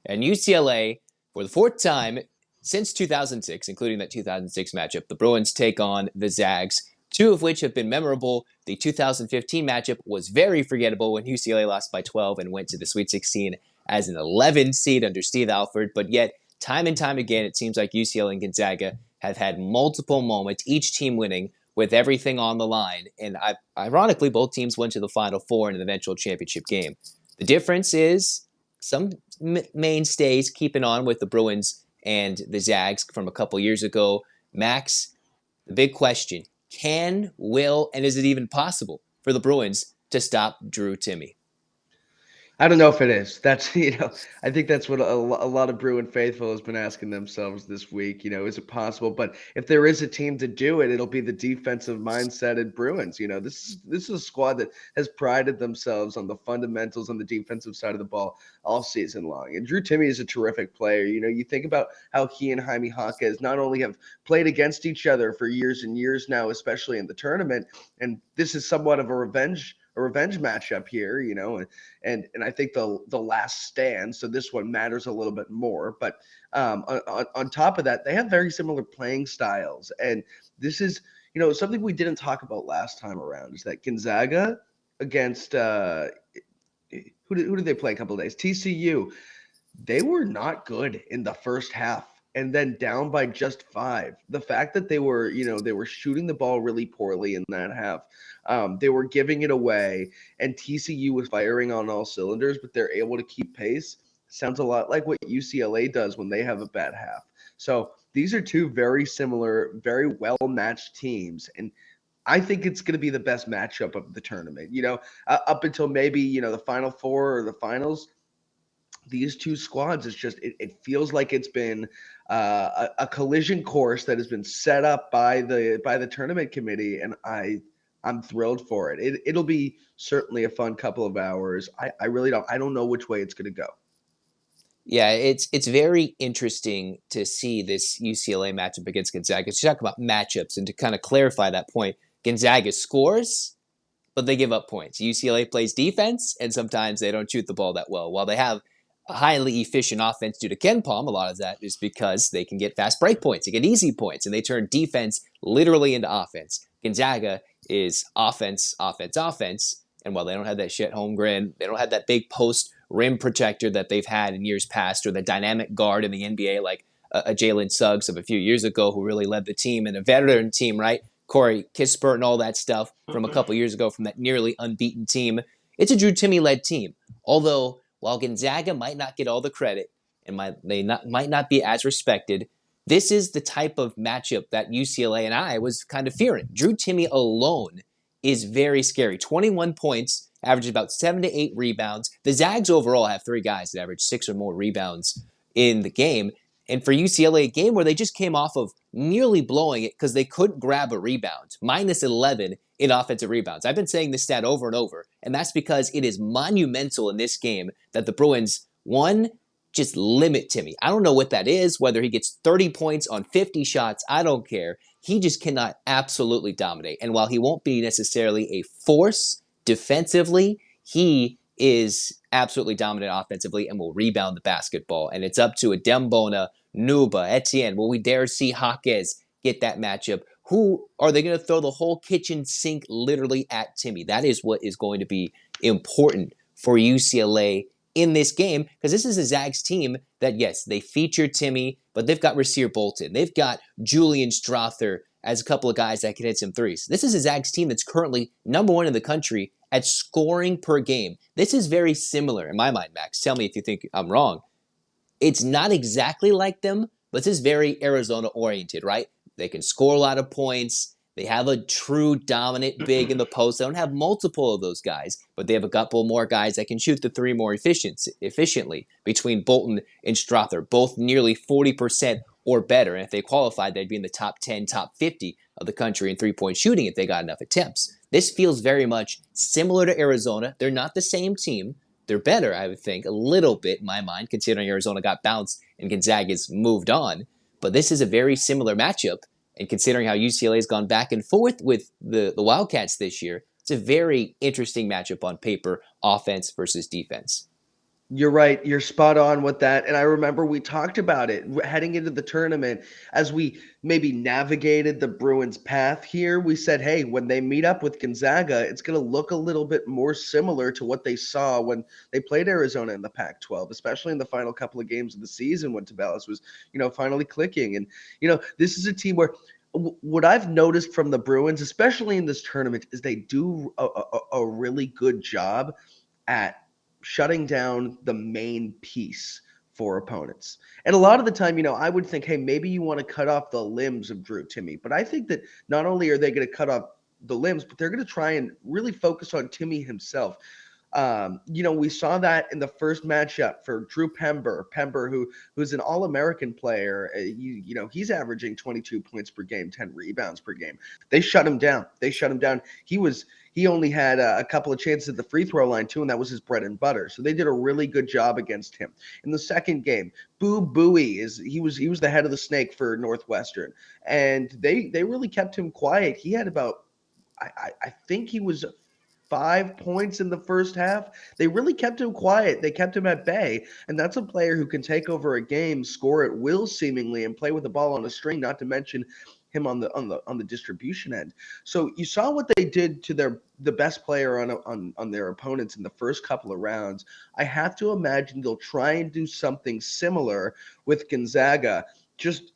And UCLA, for the fourth time since 2006, including that 2006 matchup, the Bruins take on the Zags, two of which have been memorable. The 2015 matchup was very forgettable when UCLA lost by 12 and went to the Sweet 16 as an 11 seed under Steve Alford. But yet, time and time again, it seems like UCLA and Gonzaga have had multiple moments, each team winning with everything on the line. And ironically, both teams went to the Final Four in an eventual championship game. The difference is some mainstays keeping on with the Bruins and the Zags from a couple years ago. Max, the big question, can, will, and is it even possible for the Bruins to stop Drew Timme? I don't know if it is. That's, I think that's what a lot of Bruin faithful has been asking themselves this week. Is it possible? But if there is a team to do it, it'll be the defensive mindset at Bruins. This is a squad that has prided themselves on the fundamentals on the defensive side of the ball all season long. And Drew Timme is a terrific player. You think about how he and Jaime Jaquez not only have played against each other for years and years now, especially in the tournament, and this is somewhat of a revenge matchup here, and I think the last stand. So this one matters a little bit more. But on top of that, they have very similar playing styles, and this is something we didn't talk about last time around is that Gonzaga against who did they play a couple of days? TCU. They were not good in the first half. And then down by just 5. The fact that they were shooting the ball really poorly in that half. They were giving it away, and TCU was firing on all cylinders, but they're able to keep pace. Sounds a lot like what UCLA does when they have a bad half. So these are two very similar, very well-matched teams, and I think it's going to be the best matchup of the tournament. Up until maybe the Final Four or the finals, these two squads, it feels like it's been a collision course that has been set up by the tournament committee, and I'm thrilled for it. It'll be certainly a fun couple of hours. I really don't know which way it's going to go. Yeah, it's very interesting to see this UCLA matchup against Gonzaga. To talk about matchups and to kind of clarify that point, Gonzaga scores, but they give up points. UCLA plays defense, and sometimes they don't shoot the ball that well. While they have a highly efficient offense due to Ken Palm, a lot of that is because they can get fast break points, they get easy points, and they turn defense literally into offense. Gonzaga is offense, offense, offense, and while they don't have that shit Holmgren, they don't have that big post rim protector that they've had in years past, or the dynamic guard in the NBA like a Jalen Suggs of a few years ago who really led the team, and a veteran team, right? Corey Kispert and all that stuff from a couple years ago from that nearly unbeaten team. It's a Drew Timme-led team, although while Gonzaga might not get all the credit and might not be as respected, this is the type of matchup that UCLA and I was kind of fearing. Drew Timme alone is very scary. 21 points, averages about 7 to 8 rebounds. The Zags overall have 3 guys that average 6 or more rebounds in the game. And for UCLA, a game where they just came off of nearly blowing it because they couldn't grab a rebound. Minus 11 in offensive rebounds. I've been saying this stat over and over, and that's because it is monumental in this game that the Bruins, one, just limit Timme. I don't know what that is, whether he gets 30 points on 50 shots, I don't care. He just cannot absolutely dominate. And while he won't be necessarily a force defensively, he is absolutely dominant offensively and will rebound the basketball. And it's up to a Dembona, Nuba, Etienne. Will we dare see Jaquez get that matchup? Who are they going to throw the whole kitchen sink literally at Timme? That is what is going to be important for UCLA in this game, because this is a Zags team that, yes, they feature Timme, but they've got Rasir Bolton. They've got Julian Strother as a couple of guys that can hit some threes. This is a Zags team that's currently number 1 in the country at scoring per game. This is very similar in my mind, Max. Tell me if you think I'm wrong. It's not exactly like them, but this is very Arizona-oriented, right? They can score a lot of points. They have a true dominant big in the post. They don't have multiple of those guys, but they have a couple more guys that can shoot the 3 more efficiently between Bolton and Strother, both nearly 40% or better. And if they qualified, they'd be in the top 10, top 50 of the country in three-point shooting if they got enough attempts. This feels very much similar to Arizona. They're not the same team. They're better, I would think, a little bit in my mind, considering Arizona got bounced and Gonzaga's moved on. But this is a very similar matchup. And considering how UCLA has gone back and forth with the Wildcats this year, it's a very interesting matchup on paper, offense versus defense. You're right. You're spot on with that. And I remember we talked about it heading into the tournament as we maybe navigated the Bruins' path here. We said, hey, when they meet up with Gonzaga, it's going to look a little bit more similar to what they saw when they played Arizona in the Pac 12, especially in the final couple of games of the season when Tabellus was, finally clicking. And, this is a team where what I've noticed from the Bruins, especially in this tournament, is they do a really good job at shutting down the main piece for opponents. And a lot of the time, I would think, hey, maybe you want to cut off the limbs of Drew Timme. But I think that not only are they going to cut off the limbs, but they're going to try and really focus on Timme himself. We saw that in the first matchup for Drew Pember, who's an All-American player. He's averaging 22 points per game, 10 rebounds per game. They shut him down. He only had a couple of chances at the free throw line too, and that was his bread and butter. So they did a really good job against him. In the second game, Boo Buie he was the head of the snake for Northwestern, and they really kept him quiet. He had about I think he was 5 points in the first half. They really kept him quiet. They kept him at bay. And that's a player who can take over a game, score at will seemingly, and play with the ball on a string, not to mention him on the distribution end. So you saw what they did to the best player on their opponents in the first couple of rounds. I have to imagine they'll try and do something similar with Gonzaga. Just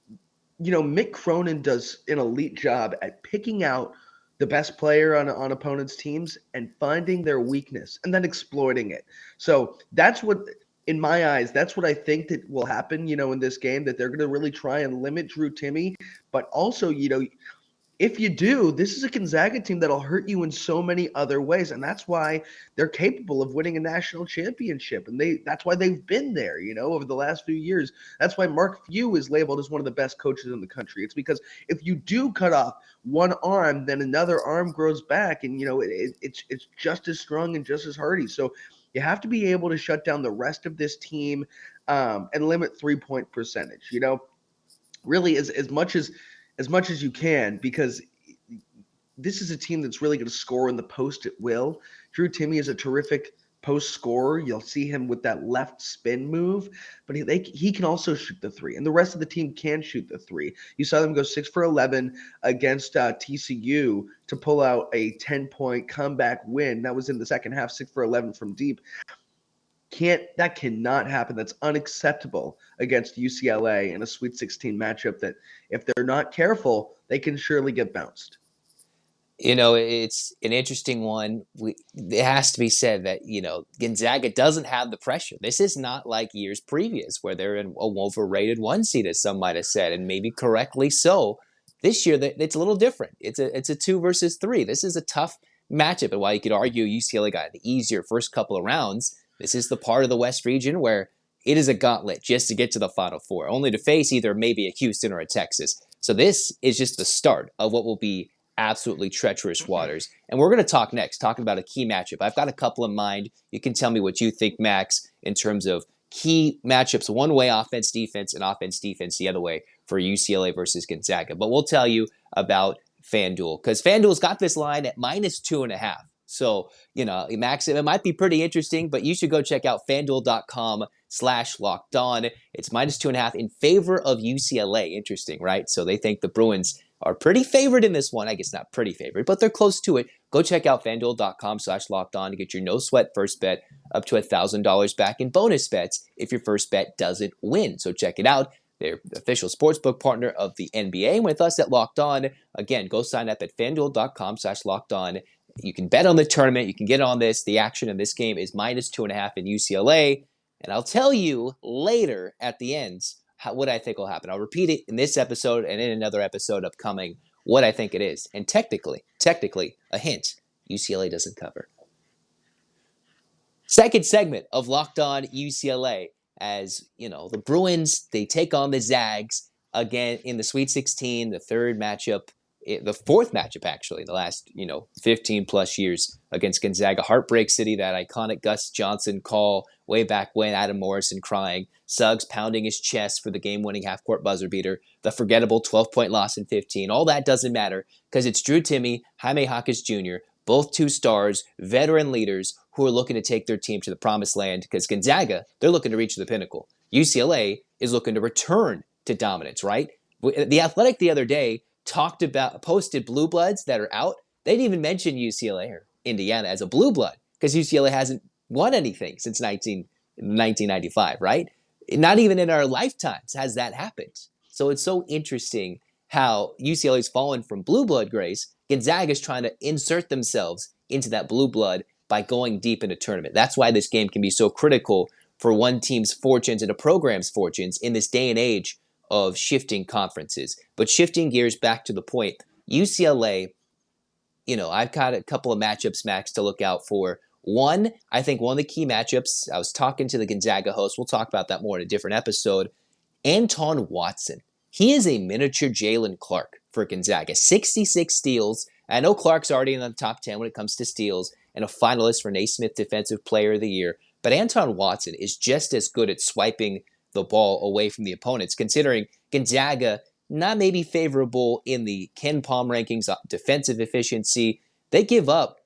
Mick Cronin does an elite job at picking out the best player on opponents' teams and finding their weakness and then exploiting it. So that's what, in my eyes, that's what I think that will happen, in this game, that they're going to really try and limit Drew Timme. But also, if you do, this is a Gonzaga team that'll hurt you in so many other ways. And that's why they're capable of winning a national championship. And that's why they've been there, over the last few years. That's why Mark Few is labeled as one of the best coaches in the country. It's because if you do cut off one arm, then another arm grows back. And, it's just as strong and just as hardy. So you have to be able to shut down the rest of this team and limit 3-point percentage, really as much as you can, because this is a team that's really going to score in the post at will. Drew Timme is a terrific post scorer. You'll see him with that left spin move, but he can also shoot the three, and the rest of the team can shoot the three. You saw them go 6 for 11 against TCU to pull out a 10-point comeback win. That was in the second half, 6 for 11 from deep. That cannot happen. That's unacceptable against UCLA in a Sweet 16 matchup that if they're not careful, they can surely get bounced. It's an interesting one. It has to be said that, Gonzaga doesn't have the pressure. This is not like years previous where they're in a overrated 1 seed, as some might have said, and maybe correctly so. This year, it's a little different. It's a 2 versus 3. This is a tough matchup, and while you could argue UCLA got the easier first couple of rounds, this is the part of the West region where it is a gauntlet just to get to the Final Four, only to face either maybe a Houston or a Texas. So this is just the start of what will be absolutely treacherous waters. And we're going to talk next, talking about a key matchup. I've got a couple in mind. You can tell me what you think, Max, in terms of key matchups, one way offense, defense, and offense, defense the other way for UCLA versus Gonzaga. But we'll tell you about FanDuel, because FanDuel's got this line at -2.5. So, Max, it might be pretty interesting, but you should go check out FanDuel.com/LockedOn. It's -2.5 in favor of UCLA. Interesting, right? So they think the Bruins are pretty favored in this one. I guess not pretty favored, but they're close to it. Go check out FanDuel.com/LockedOn to get your no sweat first bet up to $1,000 back in bonus bets if your first bet doesn't win. So check it out. They're the official sportsbook partner of the NBA. With us at Locked On, again, go sign up at FanDuel.com/LockedOn. You can bet on the tournament. You can get on this. The action in this game is -2.5 in UCLA. And I'll tell you later at the end what I think will happen. I'll repeat it in this episode and in another episode upcoming what I think it is. And technically, a hint, UCLA doesn't cover. Second segment of Locked On UCLA. As, the Bruins, they take on the Zags again in the Sweet 16, the fourth matchup, actually, in the last, 15 plus years against Gonzaga. Heartbreak City, that iconic Gus Johnson call way back when, Adam Morrison crying, Suggs pounding his chest for the game-winning half-court buzzer beater, the forgettable 12-point loss in 15. All that doesn't matter because it's Drew Timme, Jaime Jaquez Jr., both 2 stars, veteran leaders, who are looking to take their team to the promised land because Gonzaga, they're looking to reach the pinnacle. UCLA is looking to return to dominance, right? The Athletic the other day posted blue bloods that are out. They didn't even mention UCLA or Indiana as a blue blood because UCLA hasn't won anything since 1995, right? Not even in our lifetimes has that happened. So it's so interesting how UCLA's fallen from blue blood grace. Gonzaga's trying to insert themselves into that blue blood by going deep in a tournament. That's why this game can be so critical for one team's fortunes and a program's fortunes in this day and age of shifting conferences. But shifting gears back to the point, UCLA, I've got a couple of matchups, Max, to look out for. One, I think one of the key matchups, I was talking to the Gonzaga host, we'll talk about that more in a different episode, Anton Watson. He is a miniature Jalen Clark for Gonzaga. 66 steals. I know Clark's already in the top 10 when it comes to steals and a finalist for Naismith Defensive Player of the Year. But Anton Watson is just as good at swiping the ball away from the opponents, considering Gonzaga not maybe favorable in the Ken Palm rankings, defensive efficiency. They give up,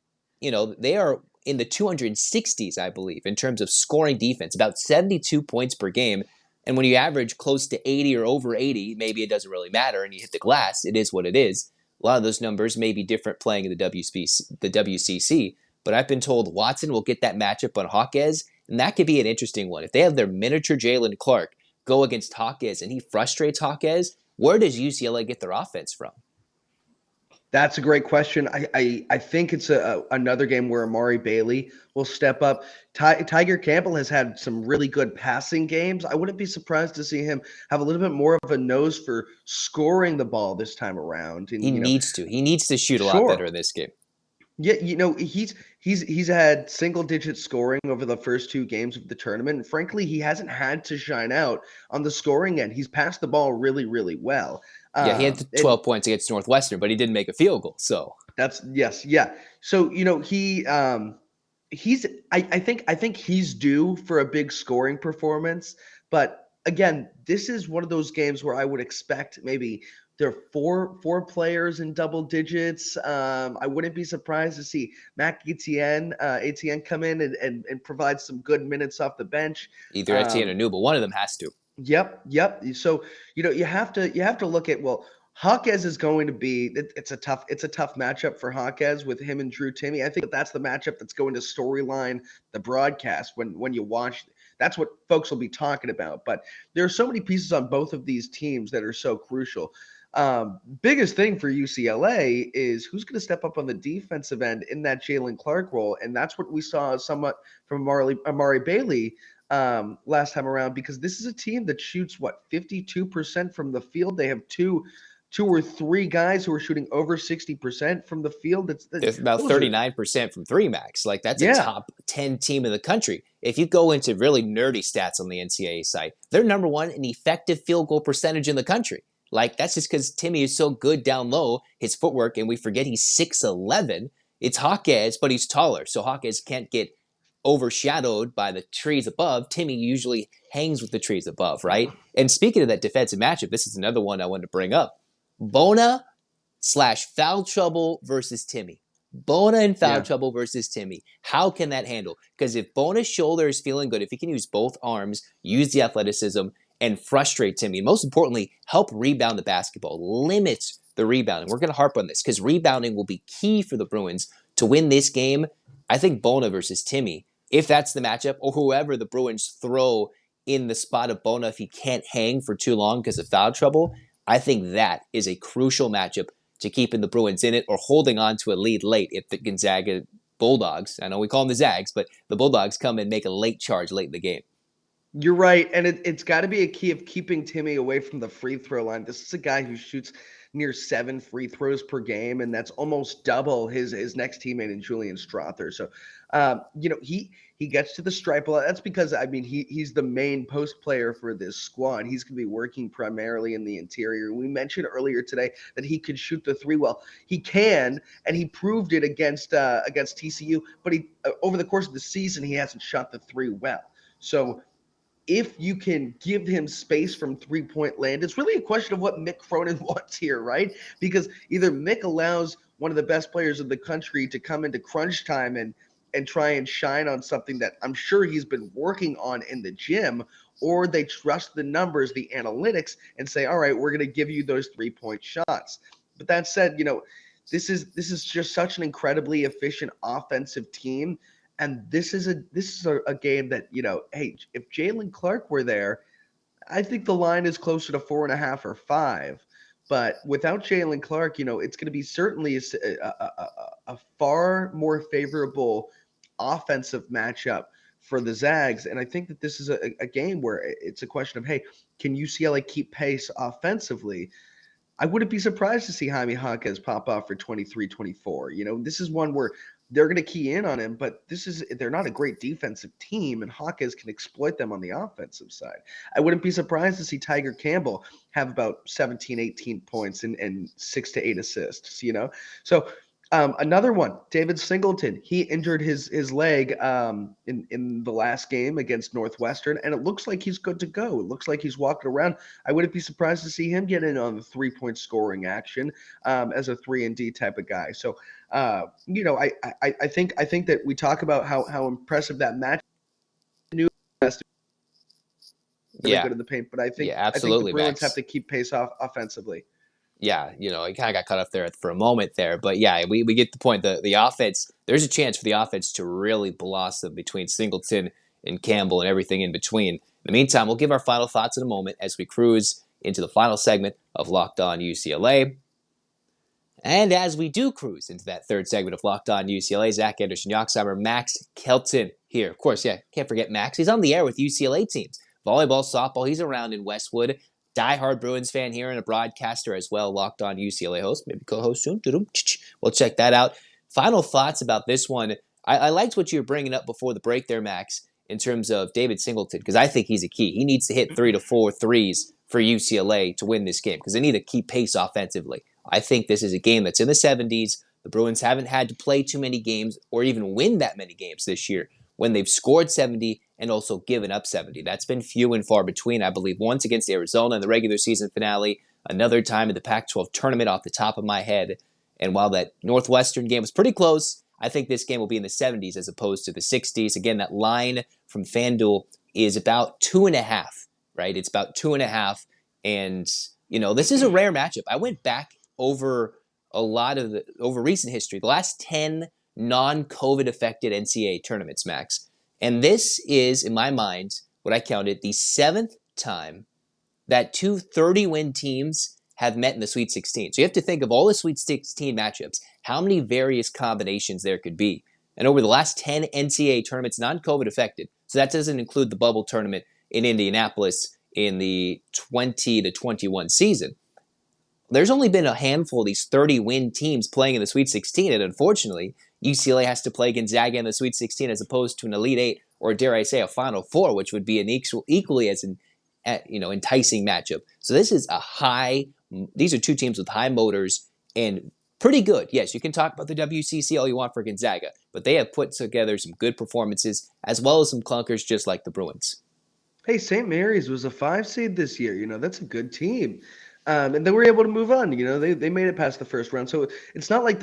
they are in the 260s, I believe, in terms of scoring defense, about 72 points per game. And when you average close to 80 or over 80, maybe it doesn't really matter and you hit the glass. It is what it is. A lot of those numbers may be different playing in the WCC. But I've been told Watson will get that matchup on Jaquez, and that could be an interesting one. If they have their miniature Jalen Clark go against Jaquez and he frustrates Jaquez, where does UCLA get their offense from? That's a great question. I think it's another game where Amari Bailey will step up. Tiger Campbell has had some really good passing games. I wouldn't be surprised to see him have a little bit more of a nose for scoring the ball this time around. And, he needs to. He needs to shoot a lot better in this game. Yeah, he's had single-digit scoring over the first two games of the tournament. And frankly, he hasn't had to shine out on the scoring end. He's passed the ball really, really well. Yeah, he had 12 points against Northwestern, but he didn't make a field goal. So yeah. So I think he's due for a big scoring performance. But again, this is one of those games where I would expect maybe there are four players in double digits. I wouldn't be surprised to see Mac Etienne come in and provide some good minutes off the bench. Either Etienne or New, but one of them has to. Yep. So you have to look at, well, Jaquez is going to be, it's a tough matchup for Jaquez with him and Drew Timme. I think that's the matchup that's going to storyline the broadcast when you watch. That's what folks will be talking about. But there are so many pieces on both of these teams that are so crucial. Biggest thing for UCLA is who's going to step up on the defensive end in that Jalen Clark role. And that's what we saw somewhat from Amari Bailey last time around, because this is a team that shoots 52% from the field. They have two or three guys who are shooting over 60% from the field. It's about 39% from three, Max. Like, that's a top 10 team in the country. If you go into really nerdy stats on the NCAA site, they're number one in effective field goal percentage in the country. Like, that's just because Timme is so good down low, his footwork, and we forget he's 6'11". It's Jaquez, but he's taller, so Jaquez can't get overshadowed by the trees above. Timme usually hangs with the trees above, right? And speaking of that defensive matchup, this is another one I wanted to bring up. Bona/foul trouble versus Timme. Bona and foul trouble versus Timme. How can that handle? Because if Bona's shoulder is feeling good, if he can use both arms, use the athleticism, and frustrate Timme, most importantly, help rebound the basketball, limit the rebounding. We're going to harp on this because rebounding will be key for the Bruins to win this game. I think Bona versus Timme, if that's the matchup, or whoever the Bruins throw in the spot of Bona if he can't hang for too long because of foul trouble, I think that is a crucial matchup to keeping the Bruins in it or holding on to a lead late if the Gonzaga Bulldogs, I know we call them the Zags, but the Bulldogs come and make a late charge late in the game. You're right, and it's got to be a key of keeping Timme away from the free throw line. This is a guy who shoots near 7 free throws per game, and that's almost double his next teammate in Julian Strother. So, he gets to the stripe a lot. That's because, he's the main post player for this squad. He's going to be working primarily in the interior. We mentioned earlier today that he could shoot the three well. He can, and he proved it against TCU, but over the course of the season, he hasn't shot the three well. So, if you can give him space from three-point land, it's really a question of what Mick Cronin wants here, right? Because either Mick allows one of the best players in the country to come into crunch time and and try and shine on something that I'm sure he's been working on in the gym, or they trust the numbers, the analytics, and say, all right, we're going to give you those 3-point shots. But that said, this is just such an incredibly efficient offensive team. And this is a game that, hey, if Jalen Clark were there, I think the line is closer to 4.5 or 5. But without Jalen Clark, it's going to be certainly a far more favorable offensive matchup for the Zags. And I think that this is a game where it's a question of, hey, can UCLA keep pace offensively? I wouldn't be surprised to see Jaime Jaquez pop off for 23, 24. This is one where they're going to key in on him, but they're not a great defensive team, and Jaquez can exploit them on the offensive side. I wouldn't be surprised to see Tiger Campbell have about 17, 18 points and 6 to 8 assists, So another one, David Singleton. He injured his leg in the last game against Northwestern, and it looks like he's good to go. It looks like he's walking around. I wouldn't be surprised to see him get in on the 3-point scoring action as a 3-and-D type of guy. So, I think that we talk about how impressive that match. New really good in the paint, but I think absolutely, the Bruins Max. have to keep pace off offensively. Yeah, I kind of got cut off there for a moment there, but yeah, we get the point. The offense, there's a chance for the offense to really blossom between Singleton and Campbell and everything in between. In the meantime, we'll give our final thoughts in a moment as we cruise into the final segment of Locked On UCLA. And as we do cruise into that third segment of Locked On UCLA, Zach Anderson-Yoxsimer, Max Kelton here. Of course, can't forget Max. He's on the air with UCLA teams. Volleyball, softball, he's around in Westwood. Diehard Bruins fan here and a broadcaster as well, Locked On UCLA host, maybe co-host soon. We'll check that out. Final thoughts about this one. I liked what you were bringing up before the break there, Max, in terms of David Singleton, because I think he's a key. He needs to hit 3 to 4 threes for UCLA to win this game because they need to keep pace offensively. I think this is a game that's in the 70s. The Bruins haven't had to play too many games or even win that many games this year when they've scored 70 and also given up 70. That's been few and far between, I believe, once against Arizona in the regular season finale, another time in the Pac-12 tournament off the top of my head. And while that Northwestern game was pretty close, I think this game will be in the 70s as opposed to the 60s. Again, that line from FanDuel is about 2.5, right? It's about 2.5. And, this is a rare matchup. I went back over over recent history, the last 10 non-COVID affected NCAA tournaments, Max. And this is, in my mind, what I counted, the 7th time that two 30-win teams have met in the Sweet 16. So you have to think of all the Sweet 16 matchups, how many various combinations there could be. And over the last 10 NCAA tournaments, non-COVID affected, so that doesn't include the bubble tournament in Indianapolis in the 20 to 21 season, there's only been a handful of these 30-win teams playing in the Sweet 16, and unfortunately, UCLA has to play Gonzaga in the Sweet 16 as opposed to an Elite 8, or dare I say a Final Four, which would be an equally as enticing matchup. So this is these are two teams with high motors and pretty good. Yes, you can talk about the WCC all you want for Gonzaga, but they have put together some good performances as well as some clunkers just like the Bruins. Hey, St. Mary's was a 5 seed this year. That's a good team. And they were able to move on. They made it past the first round. So it's not like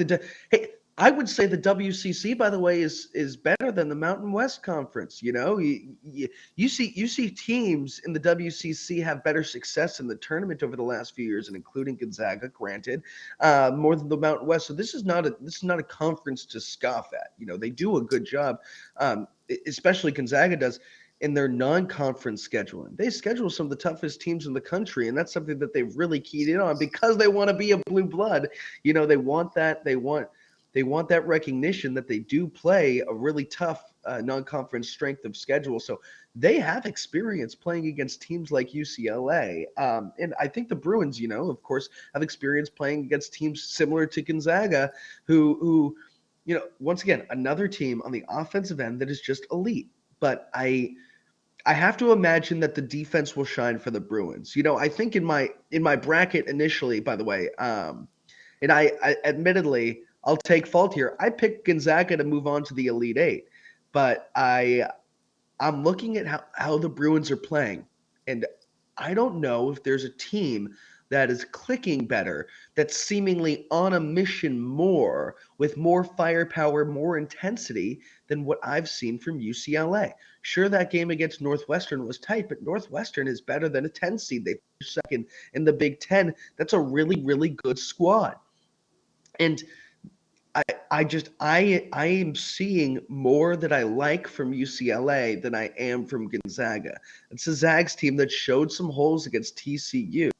hey, I would say the WCC, by the way, is better than the Mountain West Conference. You see teams in the WCC have better success in the tournament over the last few years, and including Gonzaga, granted, more than the Mountain West. So this is not a conference to scoff at. They do a good job, especially Gonzaga does. In their non-conference scheduling. They schedule some of the toughest teams in the country, and that's something that they've really keyed in on because they want to be a blue blood. They want that recognition that they do play a really tough non-conference strength of schedule. So they have experience playing against teams like UCLA. And I think the Bruins, of course, have experience playing against teams similar to Gonzaga who once again, another team on the offensive end that is just elite. But I have to imagine that the defense will shine for the Bruins. I think in my bracket initially, by the way, and I admittedly, I'll take fault here. I picked Gonzaga to move on to the Elite Eight, but I'm looking at how the Bruins are playing, and I don't know if there's a team that is clicking better, that's seemingly on a mission more, with more firepower, more intensity than what I've seen from UCLA. Sure, that game against Northwestern was tight, but Northwestern is better than a 10 seed. They finished second in the Big Ten. That's a really, really good squad. And I am seeing more that I like from UCLA than I am from Gonzaga. It's a Zags team that showed some holes against TCU.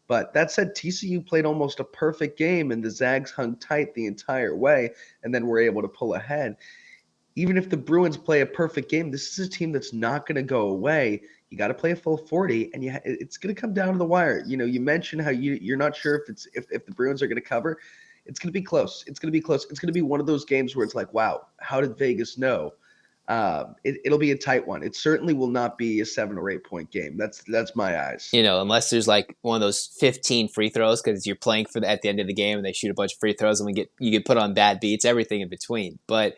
But that said, TCU played almost a perfect game, and the Zags hung tight the entire way, and then were able to pull ahead. Even if the Bruins play a perfect game, this is a team that's not going to go away. You got to play a full 40, and it's going to come down to the wire. You mentioned how you're not sure if the Bruins are going to cover. It's going to be close. It's going to be close. It's going to be one of those games where it's like, wow, how did Vegas know? It'll be a tight one. It certainly will not be a 7 or 8 point game. That's my eyes. Unless there's like one of those 15 free throws because you're playing at the end of the game and they shoot a bunch of free throws and you get put on bad beats, everything in between. But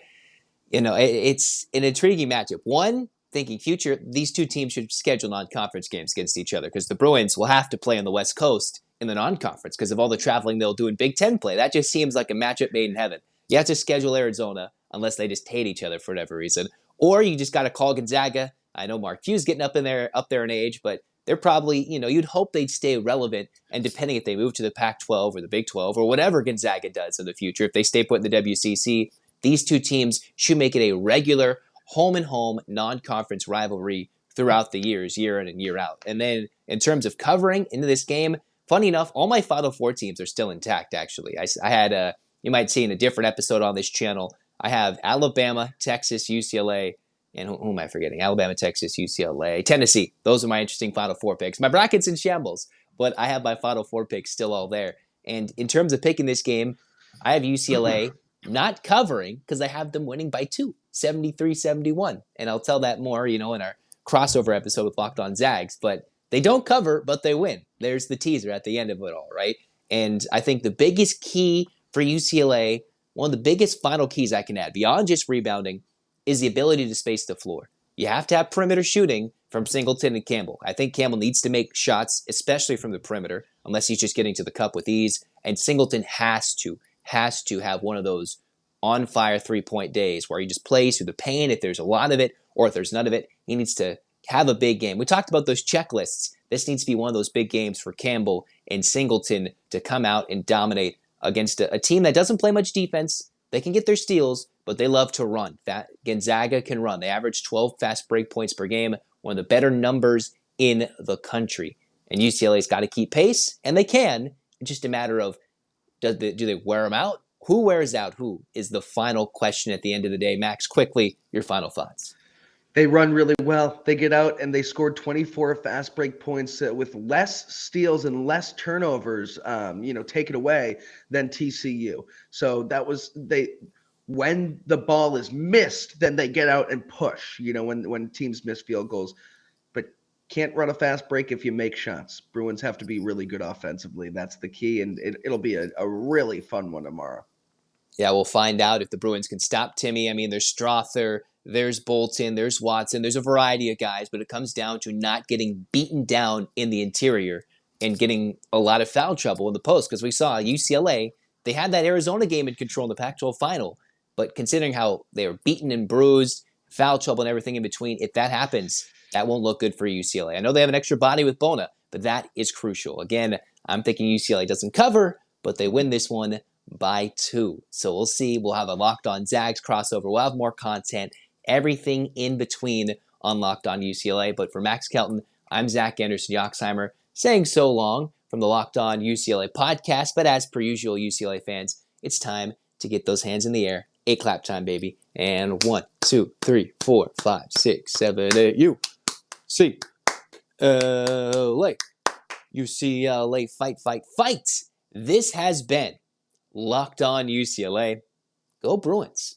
it's an intriguing matchup. One, thinking future, these two teams should schedule non-conference games against each other because the Bruins will have to play on the West Coast in the non-conference because of all the traveling they'll do in Big Ten play. That just seems like a matchup made in heaven. You have to schedule Arizona unless they just hate each other for whatever reason. Or you just got to call Gonzaga. I know Mark Few's getting up there in age, but they're probably, you'd hope they'd stay relevant. And depending if they move to the Pac-12 or the Big 12 or whatever Gonzaga does in the future, if they stay put in the WCC, these two teams should make it a regular home-and-home non-conference rivalry throughout the years, year in and year out. And then in terms of covering into this game, funny enough, all my Final Four teams are still intact, actually. I had, you might see in a different episode on this channel, I have Alabama, Texas, UCLA, and who am I forgetting? Alabama, Texas, UCLA, Tennessee. Those are my interesting Final Four picks. My bracket's in shambles, but I have my Final Four picks still all there. And in terms of picking this game, I have UCLA not covering because I have them winning by 2, 73-71. And I'll tell that more, in our crossover episode with Locked On Zags. But they don't cover, but they win. There's the teaser at the end of it all, right? And I think the biggest key for UCLA, one of the biggest final keys I can add, beyond just rebounding, is the ability to space the floor. You have to have perimeter shooting from Singleton and Campbell. I think Campbell needs to make shots, especially from the perimeter, unless he's just getting to the cup with ease. And Singleton has to have one of those on-fire three-point days where he just plays through the pain if there's a lot of it, or if there's none of it, he needs to have a big game. We talked about those checklists. This needs to be one of those big games for Campbell and Singleton to come out and dominate against a team that doesn't play much defense. They can get their steals, but they love to run. Gonzaga can run. They average 12 fast break points per game, one of the better numbers in the country. And UCLA's got to keep pace, and they can. It's just a matter of do they wear them out? Who wears out who is the final question at the end of the day. Max, quickly, your final thoughts. They run really well. They get out and they scored 24 fast break points with less steals and less turnovers, taken away than TCU. So that was when the ball is missed, then they get out and push, when teams miss field goals. But can't run a fast break if you make shots. Bruins have to be really good offensively. That's the key, and it'll be a really fun one tomorrow. Yeah, we'll find out if the Bruins can stop Timme. I mean, there's Strother, there's Bolton, there's Watson, there's a variety of guys, but it comes down to not getting beaten down in the interior and getting a lot of foul trouble in the post, because we saw UCLA, they had that Arizona game in control in the Pac-12 final, but considering how they were beaten and bruised, foul trouble and everything in between, if that happens, that won't look good for UCLA. I know they have an extra body with Bona, but that is crucial. Again, I'm thinking UCLA doesn't cover, but they win this one by 2. So we'll see. We'll have a Locked On Zags crossover. We'll have more content, everything in between on Locked On UCLA. But for Max Kelton, I'm Zach Anderson-Yoxsimer saying so long from the Locked On UCLA podcast. But as per usual, UCLA fans, it's time to get those hands in the air. 8 clap time, baby. And 1, 2, 3, 4, 5, 6, 7, 8. UCLA. UCLA fight, fight, fight. This has been Locked On UCLA. Go Bruins.